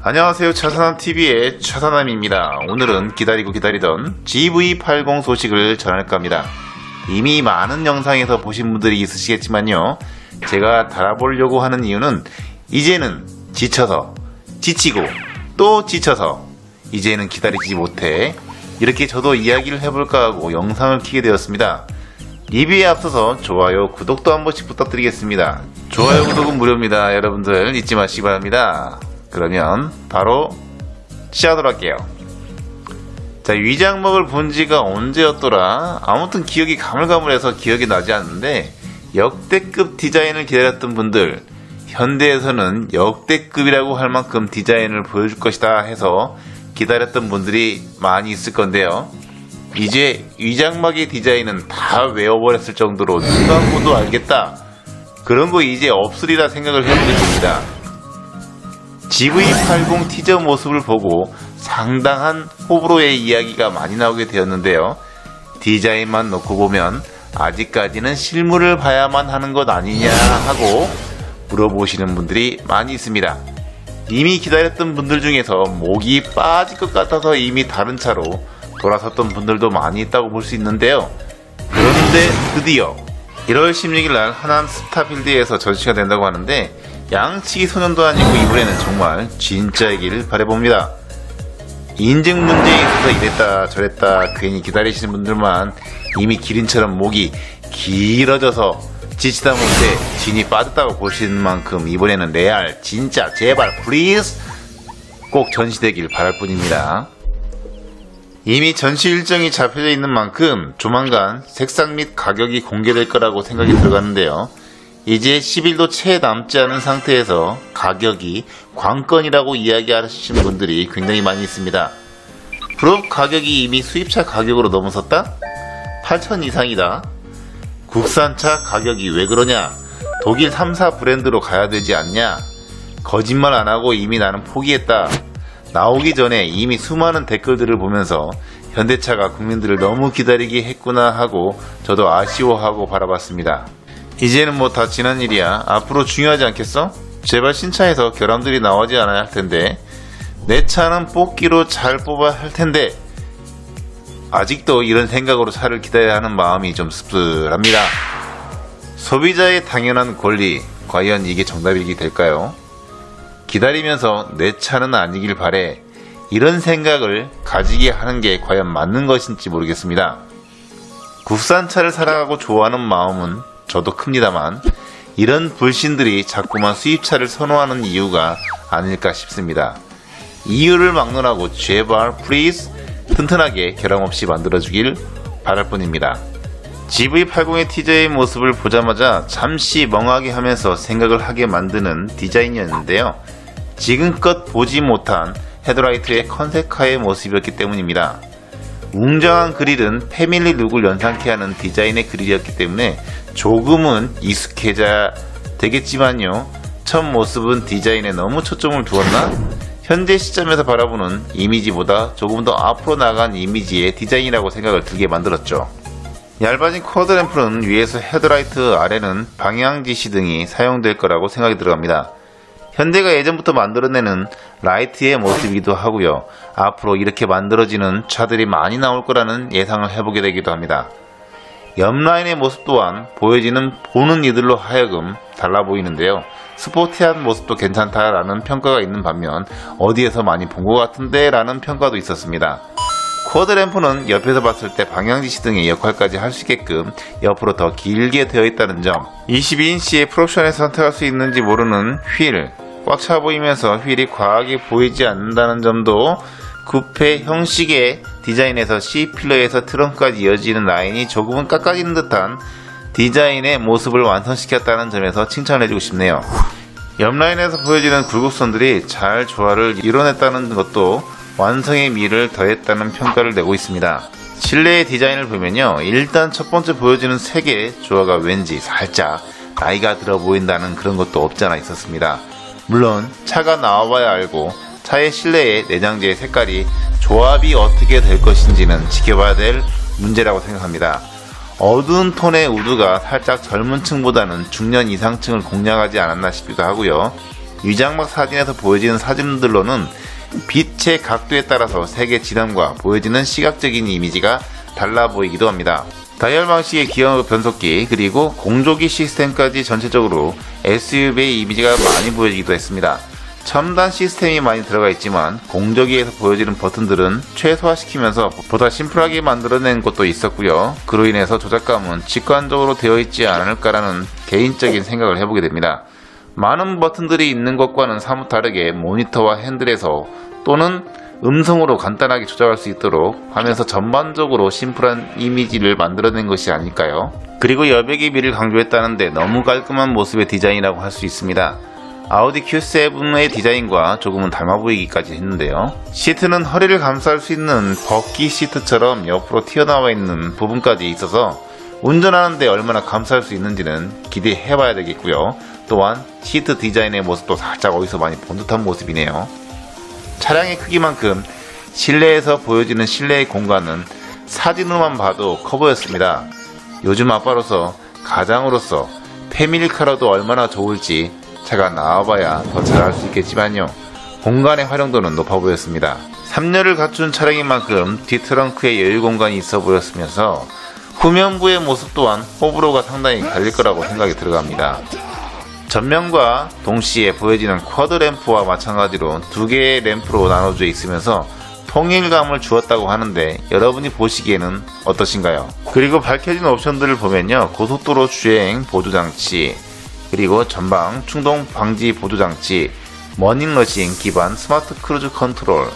안녕하세요. 차사남TV의 차사남입니다. 오늘은 기다리고 기다리던 GV80 소식을 전할까 합니다. 이미 많은 영상에서 보신 분들이 있으시겠지만요, 제가 달아보려고 하는 이유는 이제는 지치고 또 지쳐서 이제는 기다리지 못해 이렇게 저도 이야기를 해볼까 하고 영상을 켜게 되었습니다. 리뷰에 앞서서 좋아요, 구독도 한 번씩 부탁드리겠습니다. 좋아요, 구독은 무료입니다. 여러분들 잊지 마시기 바랍니다. 그러면 바로 시작하도록 할게요. 자, 위장막을 본 지가 언제였더라? 아무튼 기억이 가물가물해서 기억이 나지 않는데, 역대급 디자인을 기다렸던 분들, 현대에서는 역대급이라고 할 만큼 디자인을 보여줄 것이다 해서 기다렸던 분들이 많이 있을 건데요. 이제 위장막의 디자인은 다 외워버렸을 정도로 눈 감고도 알겠다, 그런 거 이제 없으리라 생각을 해보겠습니다. GV80 티저 모습을 보고 상당한 호불호의 이야기가 많이 나오게 되었는데요. 디자인만 놓고 보면 아직까지는 실물을 봐야만 하는 것 아니냐 하고 물어보시는 분들이 많이 있습니다. 이미 기다렸던 분들 중에서 목이 빠질 것 같아서 이미 다른 차로 돌아섰던 분들도 많이 있다고 볼 수 있는데요. 그런데 드디어 1월 16일 날 하남 스타필드에서 전시가 된다고 하는데, 양치기 소년도 아니고 이번에는 정말 진짜이길 바라봅니다. 인증 문제에 있어서 이랬다 저랬다 괜히 기다리시는 분들만 이미 기린처럼 목이 길어져서 지치다 못해 진이 빠졌다고 보시는 만큼 이번에는 레알, 진짜, 제발 플리즈 꼭 전시되길 바랄 뿐입니다. 이미 전시 일정이 잡혀져 있는 만큼 조만간 색상 및 가격이 공개될 거라고 생각이 들어가는데요. 이제 10일도 채 남지 않은 상태에서 가격이 관건이라고 이야기하시는 분들이 굉장히 많이 있습니다. 프로 가격이 이미 수입차 가격으로 넘어섰다? 8,000 이상이다. 국산차 가격이 왜 그러냐? 독일 3사 브랜드로 가야 되지 않냐? 거짓말 안 하고 이미 나는 포기했다. 나오기 전에 이미 수많은 댓글들을 보면서 현대차가 국민들을 너무 기다리게 했구나 하고 저도 아쉬워하고 바라봤습니다. 이제는 뭐 다 지난 일이야. 앞으로 중요하지 않겠어? 제발 신차에서 결함들이 나오지 않아야 할 텐데, 내 차는 뽑기로 잘 뽑아야 할 텐데, 아직도 이런 생각으로 차를 기다려야 하는 마음이 좀 씁쓸합니다. 소비자의 당연한 권리, 과연 이게 정답이 될까요? 기다리면서 내 차는 아니길 바래, 이런 생각을 가지게 하는 게 과연 맞는 것인지 모르겠습니다. 국산차를 사랑하고 좋아하는 마음은 저도 큽니다만, 이런 불신들이 자꾸만 수입차를 선호하는 이유가 아닐까 싶습니다. 이유를 막론하고 제발 플리즈 튼튼하게 결함 없이 만들어주길 바랄 뿐입니다. GV80의 티저의 모습을 보자마자 잠시 멍하게 하면서 생각을 하게 만드는 디자인이었는데요. 지금껏 보지 못한 헤드라이트의 컨셉카의 모습이었기 때문입니다. 웅장한 그릴은 패밀리 룩을 연상케 하는 디자인의 그릴이었기 때문에 조금은 익숙해져야 되겠지만요, 첫 모습은 디자인에 너무 초점을 두었나? 현재 시점에서 바라보는 이미지보다 조금 더 앞으로 나간 이미지의 디자인이라고 생각을 들게 만들었죠. 얇아진 쿼드 램프는 위에서 헤드라이트, 아래는 방향지시 등이 사용될 거라고 생각이 들어갑니다. 현대가 예전부터 만들어내는 라이트의 모습이기도 하고요. 앞으로 이렇게 만들어지는 차들이 많이 나올 거라는 예상을 해보게 되기도 합니다. 옆라인의 모습 또한 보여지는 보는 이들로 하여금 달라 보이는데요. 스포티한 모습도 괜찮다라는 평가가 있는 반면, 어디에서 많이 본 것 같은데 라는 평가도 있었습니다. 쿼드 램프는 옆에서 봤을 때 방향지시 등의 역할까지 할 수 있게끔 옆으로 더 길게 되어 있다는 점, 22인치의 풀옵션에서 선택할 수 있는지 모르는 휠, 꽉 차 보이면서 휠이 과하게 보이지 않는다는 점도, 쿠페 형식의 디자인에서 C필러에서 트렁크까지 이어지는 라인이 조금은 깎아지는 듯한 디자인의 모습을 완성시켰다는 점에서 칭찬을 해주고 싶네요. 옆라인에서 보여지는 굴곡선들이 잘 조화를 이뤄냈다는 것도 완성의 미를 더했다는 평가를 내고 있습니다. 실내의 디자인을 보면요, 일단 첫 번째 보여지는 색의 조화가 왠지 살짝 나이가 들어 보인다는 그런 것도 없지 않아 있었습니다. 물론 차가 나와봐야 알고 차의 실내의 내장재의 색깔이 조합이 어떻게 될 것인지는 지켜봐야 될 문제라고 생각합니다. 어두운 톤의 우드가 살짝 젊은 층보다는 중년 이상층을 공략하지 않았나 싶기도 하고요. 위장막 사진에서 보여지는 사진들로는 빛의 각도에 따라서 색의 진함과 보여지는 시각적인 이미지가 달라 보이기도 합니다. 다이얼 방식의 기어 변속기 그리고 공조기 시스템까지 전체적으로 SUV의 이미지가 많이 보여지기도 했습니다. 첨단 시스템이 많이 들어가 있지만 공조기에서 보여지는 버튼들은 최소화시키면서 보다 심플하게 만들어낸 것도 있었고요. 그로 인해서 조작감은 직관적으로 되어 있지 않을까라는 개인적인 생각을 해보게 됩니다. 많은 버튼들이 있는 것과는 사뭇 다르게 모니터와 핸들에서 또는 음성으로 간단하게 조작할 수 있도록 하면서 전반적으로 심플한 이미지를 만들어낸 것이 아닐까요? 그리고 여백의 미를 강조했다는데 너무 깔끔한 모습의 디자인이라고 할 수 있습니다. 아우디 Q7의 디자인과 조금은 닮아 보이기까지 했는데요. 시트는 허리를 감쌀 수 있는 버키 시트처럼 옆으로 튀어나와 있는 부분까지 있어서 운전하는데 얼마나 감쌀 수 있는지는 기대해봐야 되겠고요. 또한 시트 디자인의 모습도 살짝 어디서 많이 본 듯한 모습이네요. 차량의 크기만큼 실내에서 보여지는 실내의 공간은 사진으로만 봐도 커 보였습니다. 요즘 아빠로서 가장으로서 패밀리카로도 얼마나 좋을지 차가 나와봐야 더 잘 알 수 있겠지만요. 공간의 활용도는 높아 보였습니다. 3열을 갖춘 차량인 만큼 뒷트렁크에 여유 공간이 있어 보였으면서 후면부의 모습 또한 호불호가 상당히 갈릴 거라고 생각이 들어갑니다. 전면과 동시에 보여지는 쿼드 램프와 마찬가지로 두 개의 램프로 나눠져 있으면서 통일감을 주었다고 하는데 여러분이 보시기에는 어떠신가요? 그리고 밝혀진 옵션들을 보면요. 고속도로 주행 보조장치, 그리고 전방 충동 방지 보조장치, 머닝러싱 기반 스마트 크루즈 컨트롤.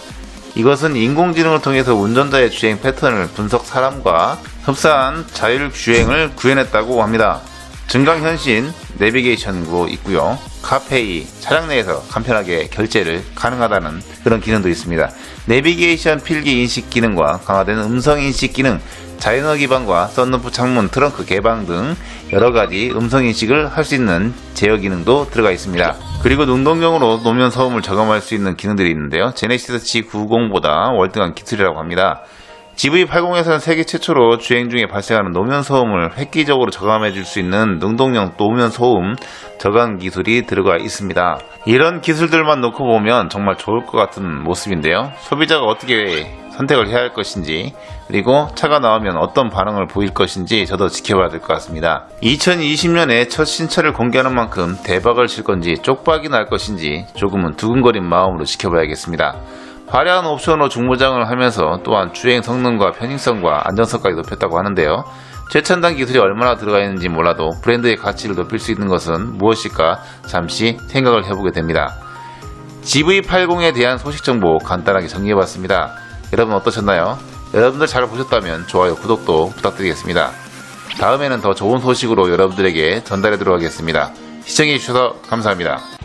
이것은 인공지능을 통해서 운전자의 주행 패턴을 분석 사람과 흡사한 자율 주행을 구현했다고 합니다. 증강현신 내비게이션도 있고요. 카페이, 차량 내에서 간편하게 결제를 가능하다는 그런 기능도 있습니다. 내비게이션 필기 인식 기능과 강화된 음성 인식 기능, 자연어 기반과 썬루프 창문, 트렁크 개방 등 여러가지 음성 인식을 할 수 있는 제어 기능도 들어가 있습니다. 그리고 능동적으로 노면 소음을 저감할 수 있는 기능들이 있는데요. 제네시스 G90보다 월등한 기술이라고 합니다. GV80에서는 세계 최초로 주행 중에 발생하는 노면 소음을 획기적으로 저감해 줄 수 있는 능동형 노면 소음 저감 기술이 들어가 있습니다. 이런 기술들만 놓고 보면 정말 좋을 것 같은 모습인데요. 소비자가 어떻게 선택을 해야 할 것인지, 그리고 차가 나오면 어떤 반응을 보일 것인지 저도 지켜봐야 될 것 같습니다. 2020년에 첫 신차를 공개하는 만큼 대박을 칠 건지 쪽박이 날 것인지 조금은 두근거린 마음으로 지켜봐야겠습니다. 화려한 옵션으로 중무장을 하면서 또한 주행 성능과 편의성과 안전성까지 높였다고 하는데요. 최첨단 기술이 얼마나 들어가 있는지 몰라도 브랜드의 가치를 높일 수 있는 것은 무엇일까 잠시 생각을 해보게 됩니다. GV80에 대한 소식 정보 간단하게 정리해봤습니다. 여러분 어떠셨나요? 여러분들 잘 보셨다면 좋아요, 구독도 부탁드리겠습니다. 다음에는 더 좋은 소식으로 여러분들에게 전달해드리도록 하겠습니다. 시청해주셔서 감사합니다.